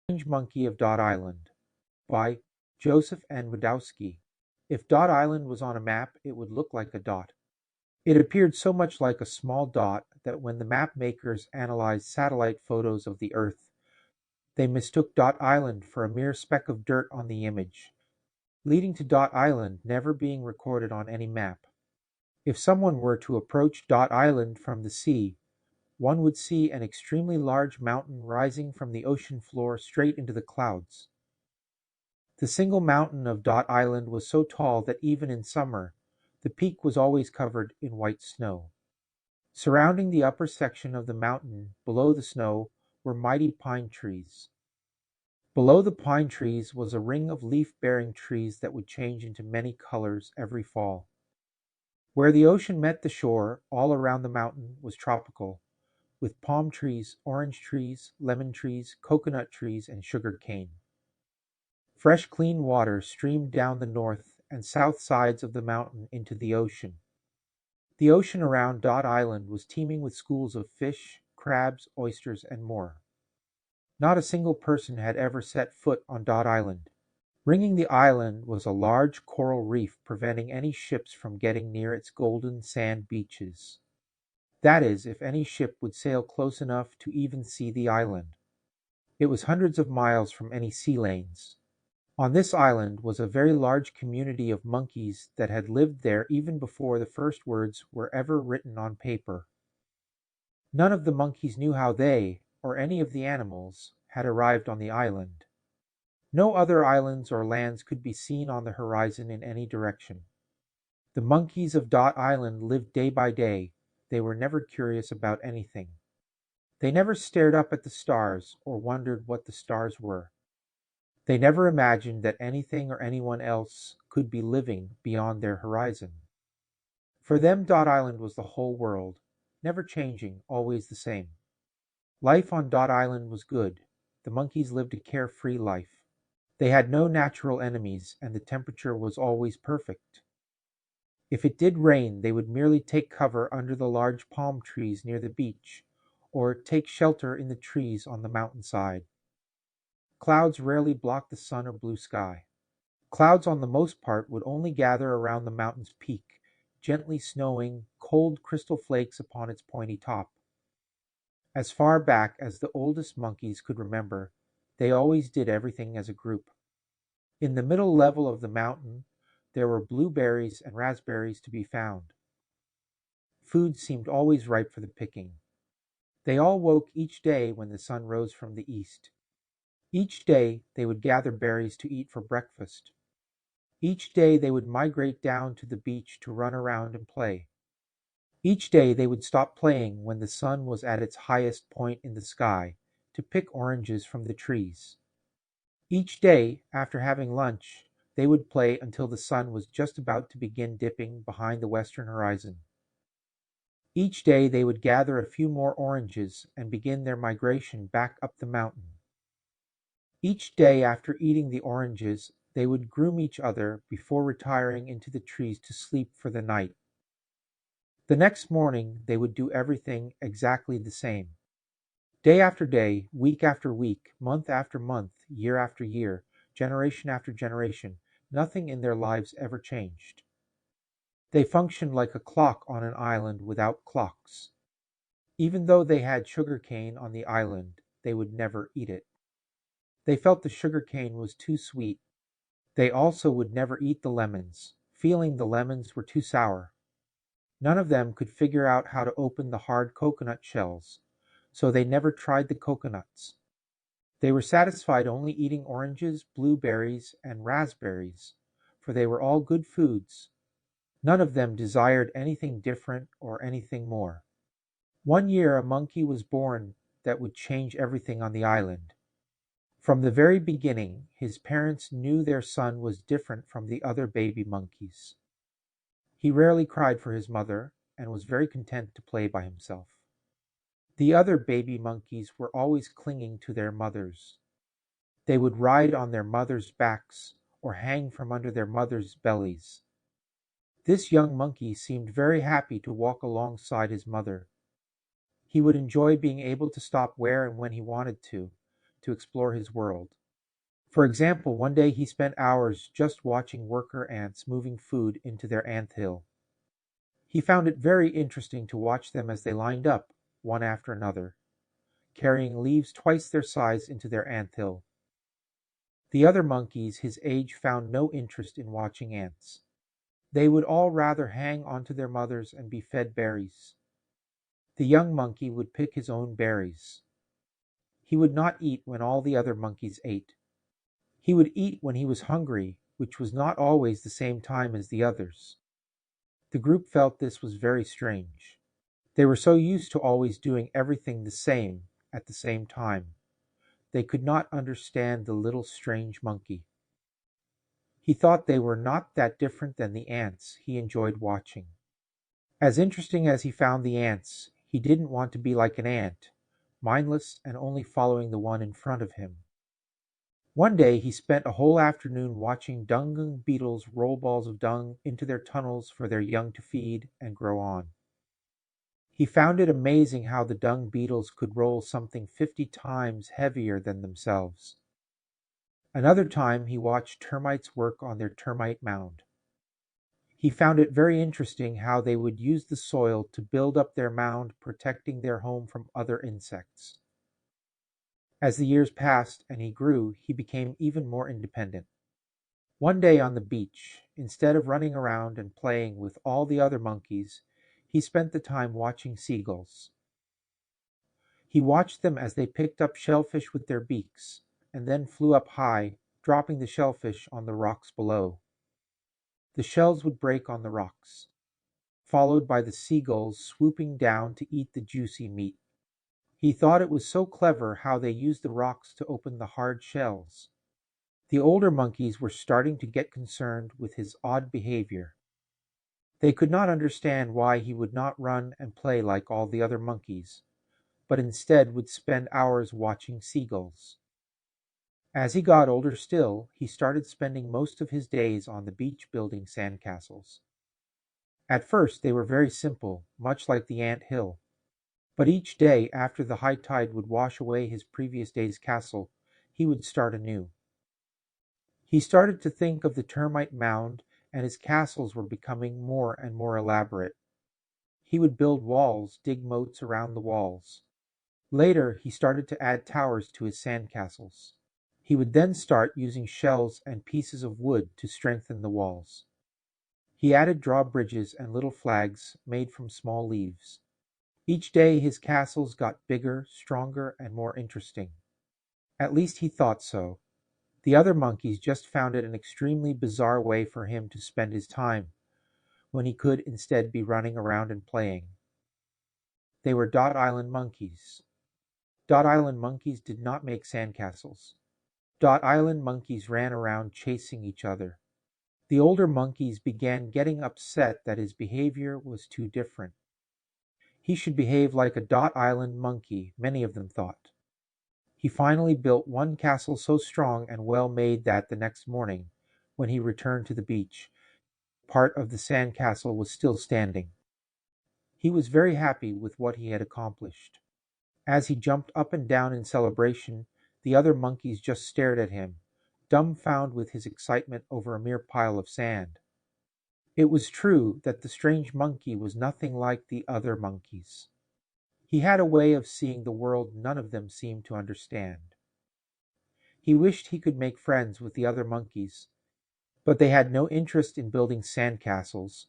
Strange Monkey of Dot Island by Joseph N. Wadowski. If Dot Island was on a map, it would look like a dot. It appeared so much like a small dot that when the map makers analyzed satellite photos of the Earth, they mistook Dot Island for a mere speck of dirt on the image, leading to Dot Island never being recorded on any map. If someone were to approach Dot Island from the sea, one would see an extremely large mountain rising from the ocean floor straight into the clouds. The single mountain of Dot Island was so tall that even in summer, the peak was always covered in white snow. Surrounding the upper section of the mountain below the snow were mighty pine trees. Below the pine trees was a ring of leaf-bearing trees that would change into many colors every fall. Where the ocean met the shore, all around the mountain was tropical, with palm trees, orange trees, lemon trees, coconut trees, and sugar cane. Fresh clean water streamed down the north and south sides of the mountain into the ocean. The ocean around Dot Island was teeming with schools of fish, crabs, oysters, and more. Not a single person had ever set foot on Dot Island. Ringing the island was a large coral reef preventing any ships from getting near its golden sand beaches. That is, if any ship would sail close enough to even see the island. It was hundreds of miles from any sea lanes. On this island was a very large community of monkeys that had lived there even before the first words were ever written on paper. None of the monkeys knew how they, or any of the animals, had arrived on the island. No other islands or lands could be seen on the horizon in any direction. The monkeys of Dot Island lived day by day. They were never curious about anything. They never stared up at the stars or wondered what the stars were. They never imagined that anything or anyone else could be living beyond their horizon. For them, Dot Island was the whole world, never changing, always the same. Life on Dot Island was good. The monkeys lived a carefree life. They had no natural enemies, and the temperature was always perfect. If it did rain, they would merely take cover under the large palm trees near the beach, or take shelter in the trees on the mountainside. Clouds rarely blocked the sun or blue sky. Clouds on the most part would only gather around the mountain's peak, gently snowing cold crystal flakes upon its pointy top. As far back as the oldest monkeys could remember, they always did everything as a group. In the middle level of the mountain, there were blueberries and raspberries to be found. Food seemed always ripe for the picking. They all woke each day when the sun rose from the east. Each day they would gather berries to eat for breakfast. Each day they would migrate down to the beach to run around and play. Each day they would stop playing when the sun was at its highest point in the sky to pick oranges from the trees. Each day, after having lunch, they would play until the sun was just about to begin dipping behind the western horizon. Each day they would gather a few more oranges and begin their migration back up the mountain. Each day after eating the oranges, they would groom each other before retiring into the trees to sleep for the night. The next morning they would do everything exactly the same. Day after day, week after week, month after month, year after year, generation after generation, nothing in their lives ever changed. They functioned like a clock on an island without clocks. Even though they had sugar cane on the island, they would never eat it. They felt the sugar cane was too sweet. They also would never eat the lemons, feeling the lemons were too sour. None of them could figure out how to open the hard coconut shells, so they never tried the coconuts. They were satisfied only eating oranges, blueberries, and raspberries, for they were all good foods. None of them desired anything different or anything more. One year a monkey was born that would change everything on the island. From the very beginning, his parents knew their son was different from the other baby monkeys. He rarely cried for his mother and was very content to play by himself. The other baby monkeys were always clinging to their mothers. They would ride on their mothers' backs or hang from under their mothers' bellies. This young monkey seemed very happy to walk alongside his mother. He would enjoy being able to stop where and when he wanted to to explore his world. For example, one day he spent hours just watching worker ants moving food into their anthill. He found it very interesting to watch them as they lined up, one after another, carrying leaves twice their size into their anthill. The other monkeys his age found no interest in watching ants. They would all rather hang onto their mothers and be fed berries. The young monkey would pick his own berries. He would not eat when all the other monkeys ate. He would eat when he was hungry, which was not always the same time as the others. The group felt this was very strange. They were so used to always doing everything the same at the same time. They could not understand the little strange monkey. He thought they were not that different than the ants he enjoyed watching. As interesting as he found the ants, he didn't want to be like an ant, mindless and only following the one in front of him. One day he spent a whole afternoon watching dung beetles roll balls of dung into their tunnels for their young to feed and grow on. He found it amazing how the dung beetles could roll something 50 times heavier than themselves. Another time he watched termites work on their termite mound. He found it very interesting how they would use the soil to build up their mound, protecting their home from other insects. As the years passed and he grew, he became even more independent. One day on the beach, instead of running around and playing with all the other monkeys, he spent the time watching seagulls. He watched them as they picked up shellfish with their beaks, and then flew up high, dropping the shellfish on the rocks below. The shells would break on the rocks, followed by the seagulls swooping down to eat the juicy meat. He thought it was so clever how they used the rocks to open the hard shells. The older monkeys were starting to get concerned with his odd behavior. They could not understand why he would not run and play like all the other monkeys, but instead would spend hours watching seagulls. As he got older still, he started spending most of his days on the beach building sandcastles. At first they were very simple, much like the ant hill. But each day after the high tide would wash away his previous day's castle, he would start anew. He started to think of the termite mound, and his castles were becoming more and more elaborate. He would build walls, dig moats around the walls. Later, he started to add towers to his sandcastles. He would then start using shells and pieces of wood to strengthen the walls. He added drawbridges and little flags made from small leaves. Each day his castles got bigger, stronger, and more interesting. At least he thought so. The other monkeys just found it an extremely bizarre way for him to spend his time, when he could instead be running around and playing. They were Dot Island monkeys. Dot Island monkeys did not make sandcastles. Dot Island monkeys ran around chasing each other. The older monkeys began getting upset that his behavior was too different. He should behave like a Dot Island monkey, many of them thought. He finally built one castle so strong and well made that the next morning, when he returned to the beach, part of the sand castle was still standing. He was very happy with what he had accomplished. As he jumped up and down in celebration, the other monkeys just stared at him, dumbfounded with his excitement over a mere pile of sand. It was true that the strange monkey was nothing like the other monkeys. He had a way of seeing the world none of them seemed to understand. He wished he could make friends with the other monkeys, but they had no interest in building sand castles,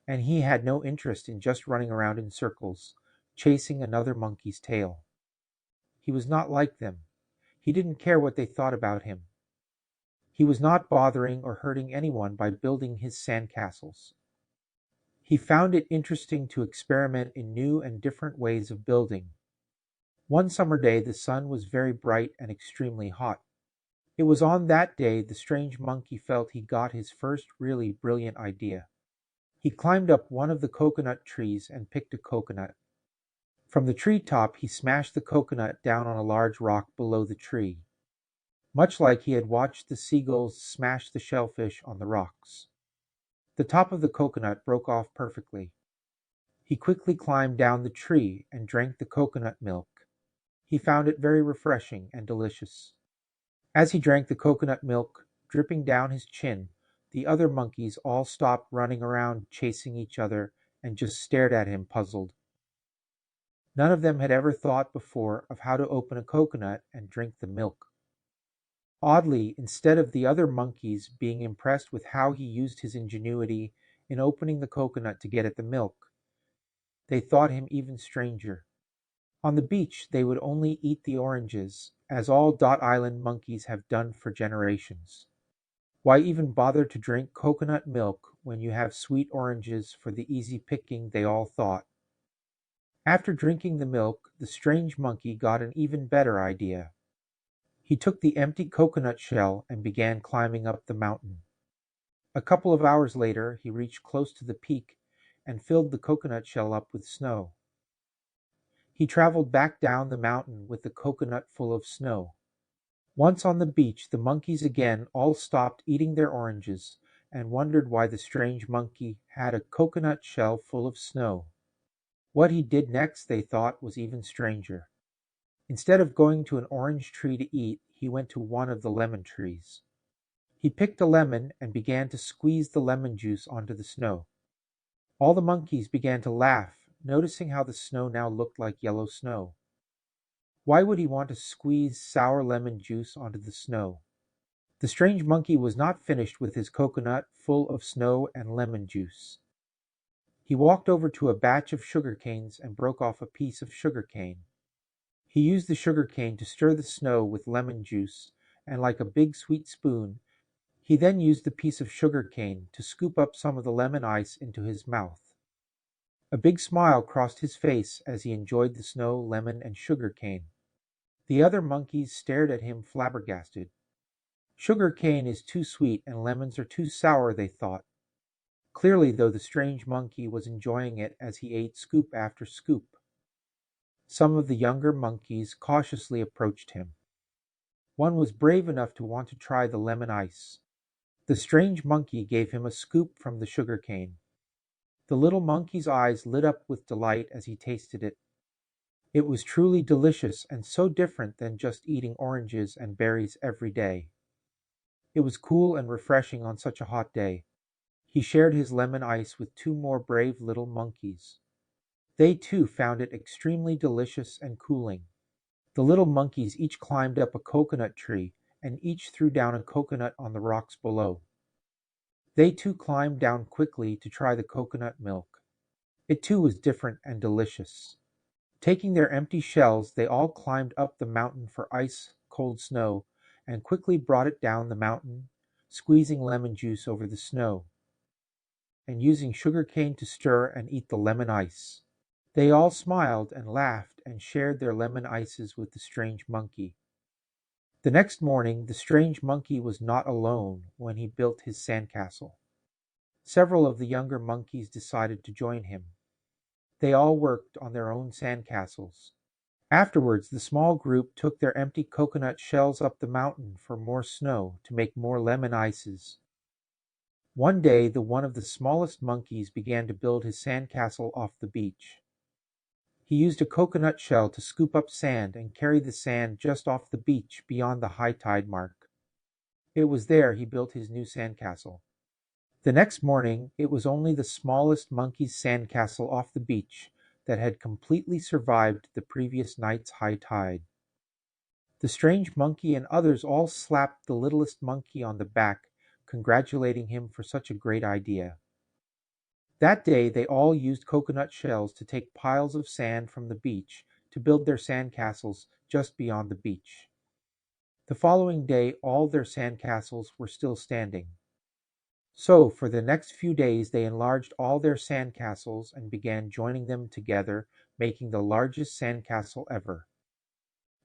and he had no interest in just running around in circles, chasing another monkey's tail. He was not like them. He didn't care what they thought about him. He was not bothering or hurting anyone by building his sand castles. He found it interesting to experiment in new and different ways of building. One summer day the sun was very bright and extremely hot. It was on that day the strange monkey felt he got his first really brilliant idea. He climbed up one of the coconut trees and picked a coconut. From the tree top he smashed the coconut down on a large rock below the tree, much like he had watched the seagulls smash the shellfish on the rocks. The top of the coconut broke off perfectly. He quickly climbed down the tree and drank the coconut milk. He found it very refreshing and delicious. As he drank the coconut milk dripping down his chin, the other monkeys all stopped running around chasing each other and just stared at him puzzled. None of them had ever thought before of how to open a coconut and drink the milk. Oddly, instead of the other monkeys being impressed with how he used his ingenuity in opening the coconut to get at the milk, they thought him even stranger. On the beach, they would only eat the oranges, as all Dot Island monkeys have done for generations. Why even bother to drink coconut milk when you have sweet oranges for the easy picking, they all thought. After drinking the milk, the strange monkey got an even better idea. He took the empty coconut shell and began climbing up the mountain. A couple of hours later, he reached close to the peak and filled the coconut shell up with snow. He traveled back down the mountain with the coconut full of snow. Once on the beach, the monkeys again all stopped eating their oranges and wondered why the strange monkey had a coconut shell full of snow. What he did next, they thought, was even stranger. Instead of going to an orange tree to eat, he went to one of the lemon trees. He picked a lemon and began to squeeze the lemon juice onto the snow. All the monkeys began to laugh, noticing how the snow now looked like yellow snow. Why would he want to squeeze sour lemon juice onto the snow? The strange monkey was not finished with his coconut full of snow and lemon juice. He walked over to a batch of sugar canes and broke off a piece of sugar cane. He used the sugar cane to stir the snow with lemon juice, and like a big sweet spoon, he then used the piece of sugar cane to scoop up some of the lemon ice into his mouth. A big smile crossed his face as he enjoyed the snow, lemon, and sugar cane. The other monkeys stared at him flabbergasted. Sugar cane is too sweet and lemons are too sour, they thought. Clearly, though, the strange monkey was enjoying it as he ate scoop after scoop. Some of the younger monkeys cautiously approached him. One was brave enough to want to try the lemon ice. The strange monkey gave him a scoop from the sugar cane. The little monkey's eyes lit up with delight as he tasted it. It was truly delicious and so different than just eating oranges and berries every day. It was cool and refreshing on such a hot day. He shared his lemon ice with two more brave little monkeys. They too found it extremely delicious and cooling. The little monkeys each climbed up a coconut tree and each threw down a coconut on the rocks below. They too climbed down quickly to try the coconut milk. It too was different and delicious. Taking their empty shells, they all climbed up the mountain for ice-cold snow and quickly brought it down the mountain, squeezing lemon juice over the snow, and using sugar cane to stir and eat the lemon ice. They all smiled and laughed and shared their lemon ices with the strange monkey. The next morning, the strange monkey was not alone when he built his sandcastle. Several of the younger monkeys decided to join him. They all worked on their own sandcastles. Afterwards, the small group took their empty coconut shells up the mountain for more snow to make more lemon ices. One day, one of the smallest monkeys began to build his sandcastle off the beach. He used a coconut shell to scoop up sand and carry the sand just off the beach beyond the high tide mark. It was there he built his new sandcastle. The next morning, it was only the smallest monkey's sandcastle off the beach that had completely survived the previous night's high tide. The strange monkey and others all slapped the littlest monkey on the back, congratulating him for such a great idea. That day, they all used coconut shells to take piles of sand from the beach to build their sandcastles just beyond the beach. The following day, all their sandcastles were still standing. So, for the next few days, they enlarged all their sandcastles and began joining them together, making the largest sandcastle ever.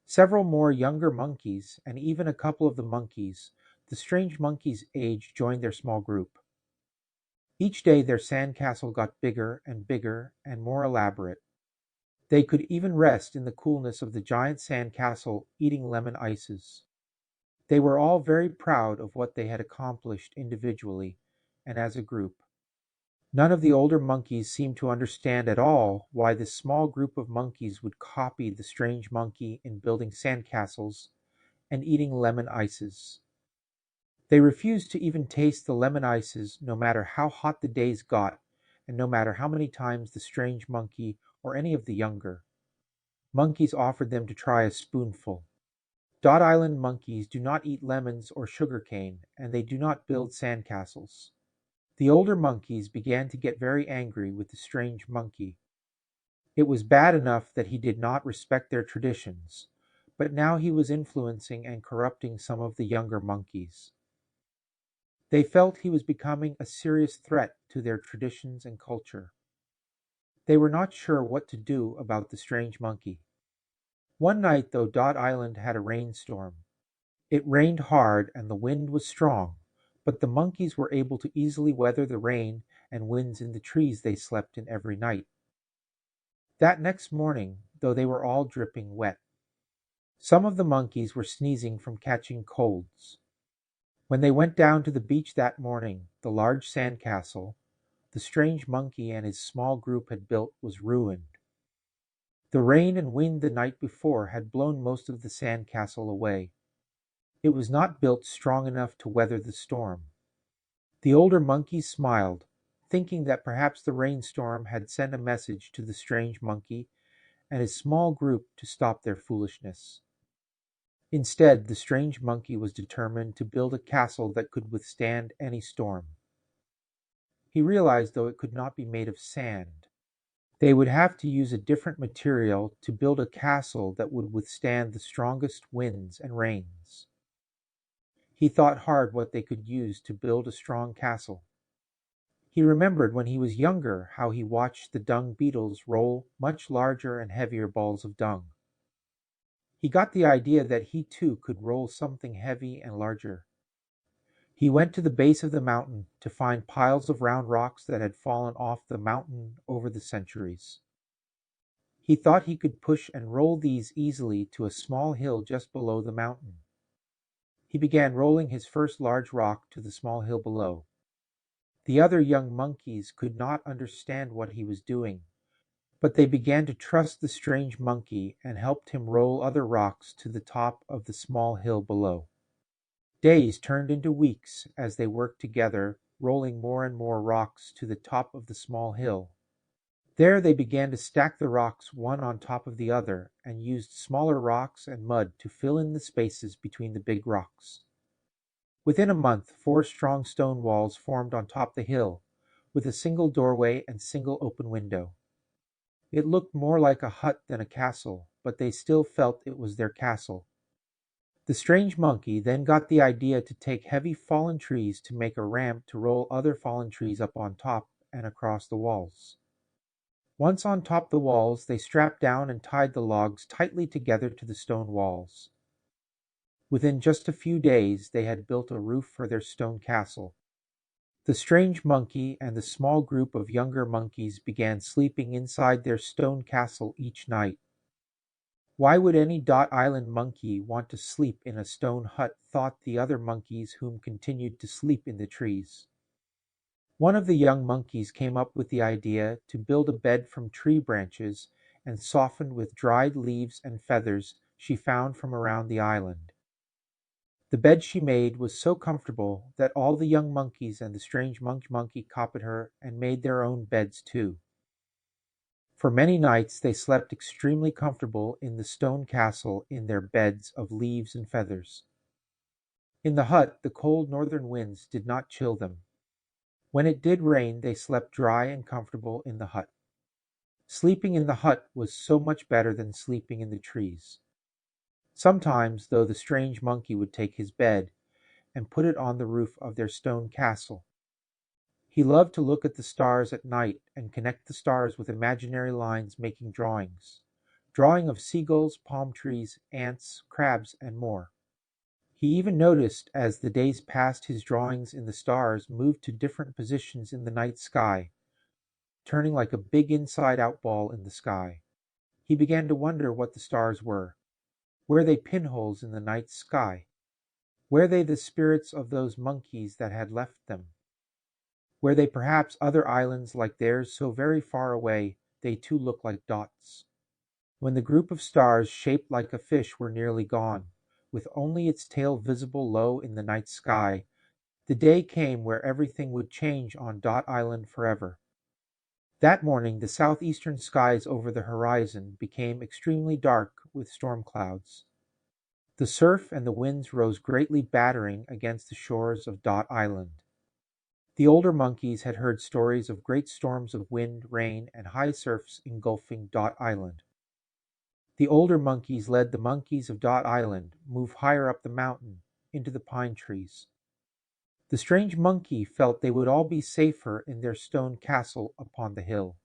Several more younger monkeys, and even a couple of the monkeys, the strange monkey's age, joined their small group. Each day their sandcastle got bigger and more elaborate. They could even rest in the coolness of the giant sandcastle, eating lemon ices. They were all very proud of what they had accomplished individually and as a group. None of the older monkeys seemed to understand at all why this small group of monkeys would copy the strange monkey in building sandcastles and eating lemon ices. They refused to even taste the lemon ices no matter how hot the days got and no matter how many times the strange monkey or any of the younger monkeys offered them to try a spoonful. Dot Island monkeys do not eat lemons or sugar cane, and they do not build sandcastles. The older monkeys began to get very angry with the strange monkey. It was bad enough that he did not respect their traditions, but now he was influencing and corrupting some of the younger monkeys. They felt he was becoming a serious threat to their traditions and culture. They were not sure what to do about the strange monkey. One night, though, Dot Island had a rainstorm. It rained hard and the wind was strong, but the monkeys were able to easily weather the rain and winds in the trees they slept in every night. That next morning, though they were all dripping wet, some of the monkeys were sneezing from catching colds. When they went down to the beach that morning, the large sand castle the strange monkey and his small group had built was ruined. The rain and wind the night before had blown most of the sand castle away. It was not built strong enough to weather the storm. The older monkeys smiled, thinking that perhaps the rainstorm had sent a message to the strange monkey and his small group to stop their foolishness. Instead, the strange monkey was determined to build a castle that could withstand any storm. He realized, though, it could not be made of sand. They would have to use a different material to build a castle that would withstand the strongest winds and rains. He thought hard what they could use to build a strong castle. He remembered when he was younger how he watched the dung beetles roll much larger and heavier balls of dung. He got the idea that he too could roll something heavy and larger. He went to the base of the mountain to find piles of round rocks that had fallen off the mountain over the centuries. He thought he could push and roll these easily to a small hill just below the mountain. He began rolling his first large rock to the small hill below. The other young monkeys could not understand what he was doing, but they began to trust the strange monkey and helped him roll other rocks to the top of the small hill below. Days turned into weeks as they worked together, rolling more and more rocks to the top of the small hill. There they began to stack the rocks one on top of the other and used smaller rocks and mud to fill in the spaces between the big rocks. Within a month, 4 strong stone walls formed on top the hill, with a single doorway and single open window. It looked more like a hut than a castle, but they still felt it was their castle. The strange monkey then got the idea to take heavy fallen trees to make a ramp to roll other fallen trees up on top and across the walls. Once on top the walls, they strapped down and tied the logs tightly together to the stone walls. Within just a few days, they had built a roof for their stone castle. The strange monkey and the small group of younger monkeys began sleeping inside their stone castle each night. Why would any Dot Island monkey want to sleep in a stone hut, thought the other monkeys whom continued to sleep in the trees. One of the young monkeys came up with the idea to build a bed from tree branches and softened with dried leaves and feathers she found from around the island. The bed she made was so comfortable that all the young monkeys and the strange monkey copied her and made their own beds too. For many nights they slept extremely comfortable in the stone castle in their beds of leaves and feathers. In the hut, the cold northern winds did not chill them. When it did rain, they slept dry and comfortable in the hut. Sleeping in the hut was so much better than sleeping in the trees. Sometimes, though, the strange monkey would take his bed and put it on the roof of their stone castle. He loved to look at the stars at night and connect the stars with imaginary lines, making drawing of seagulls, palm trees, ants, crabs, and more. He even noticed as the days passed his drawings in the stars moved to different positions in the night sky, turning like a big inside-out ball in the sky. He began to wonder what the stars were. Were they pinholes in the night sky? Were they the spirits of those monkeys that had left them? Were they perhaps other islands like theirs so very far away they too looked like dots? When the group of stars shaped like a fish were nearly gone, with only its tail visible low in the night sky, the day came where everything would change on Dot Island forever. That morning the southeastern skies over the horizon became extremely dark with storm clouds. The surf and the winds rose greatly battering against the shores of Dot Island. The older monkeys had heard stories of great storms of wind, rain, and high surfs engulfing Dot Island. The older monkeys led the monkeys of Dot Island move higher up the mountain into the pine trees. The strange monkey felt they would all be safer in their stone castle upon the hill.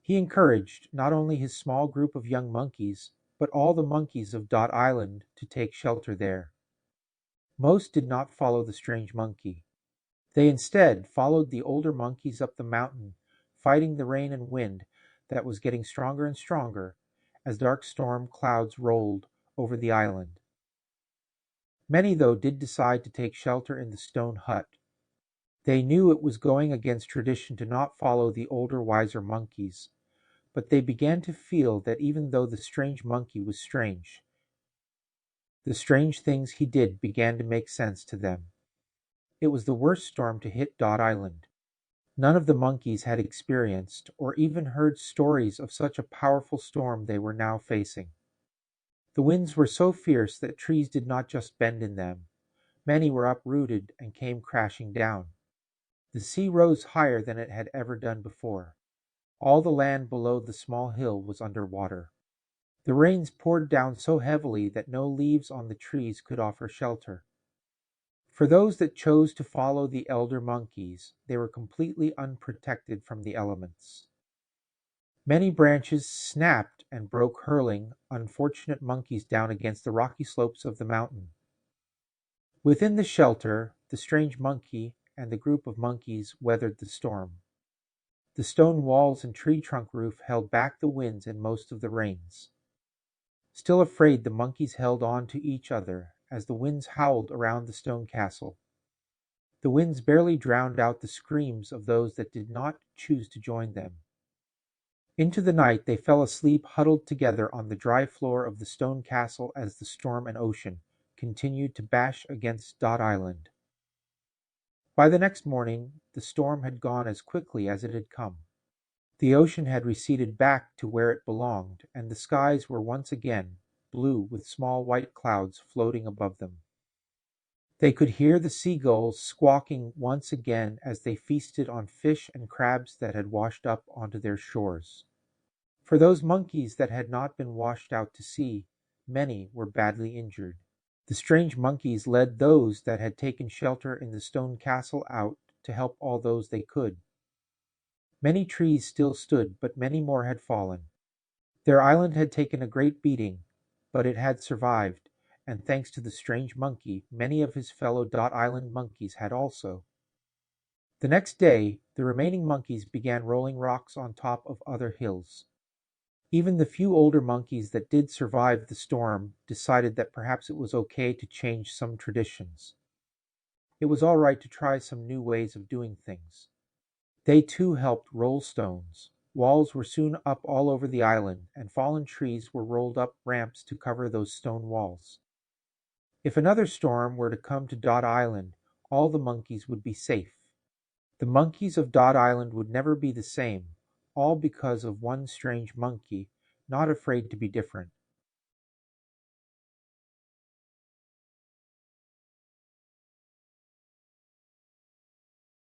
He encouraged not only his small group of young monkeys, but all the monkeys of Dot Island to take shelter there. Most did not follow the strange monkey. They instead followed the older monkeys up the mountain, fighting the rain and wind that was getting stronger and stronger as dark storm clouds rolled over the island. Many, though, did decide to take shelter in the stone hut. They knew it was going against tradition to not follow the older, wiser monkeys, but they began to feel that even though the strange monkey was strange, the strange things he did began to make sense to them. It was the worst storm to hit Dot Island. None of the monkeys had experienced or even heard stories of such a powerful storm they were now facing. The winds were so fierce that trees did not just bend in them. Many were uprooted and came crashing down. The sea rose higher than it had ever done before. All the land below the small hill was under water. The rains poured down so heavily that no leaves on the trees could offer shelter. For those that chose to follow the elder monkeys, they were completely unprotected from the elements. Many branches snapped and broke, hurling unfortunate monkeys down against the rocky slopes of the mountain. Within the shelter, the strange monkey and the group of monkeys weathered the storm. The stone walls and tree trunk roof held back the winds and most of the rains. Still afraid, the monkeys held on to each other as the winds howled around the stone castle. The winds barely drowned out the screams of those that did not choose to join them. Into the night they fell asleep huddled together on the dry floor of the stone castle as the storm and ocean continued to bash against Dot Island. By the next morning the storm had gone as quickly as it had come. The ocean had receded back to where it belonged, and the skies were once again blue with small white clouds floating above them. They could hear the seagulls squawking once again as they feasted on fish and crabs that had washed up onto their shores. For those monkeys that had not been washed out to sea, many were badly injured. The strange monkeys led those that had taken shelter in the stone castle out to help all those they could. Many trees still stood, but many more had fallen. Their island had taken a great beating, but it had survived, and thanks to the strange monkey, many of his fellow Dot Island monkeys had also. The next day, the remaining monkeys began rolling rocks on top of other hills. Even the few older monkeys that did survive the storm decided that perhaps it was okay to change some traditions. It was all right to try some new ways of doing things. They too helped roll stones. Walls were soon up all over the island, and fallen trees were rolled up ramps to cover those stone walls. If another storm were to come to Dot Island, all the monkeys would be safe. The monkeys of Dot Island would never be the same, all because of one strange monkey, not afraid to be different.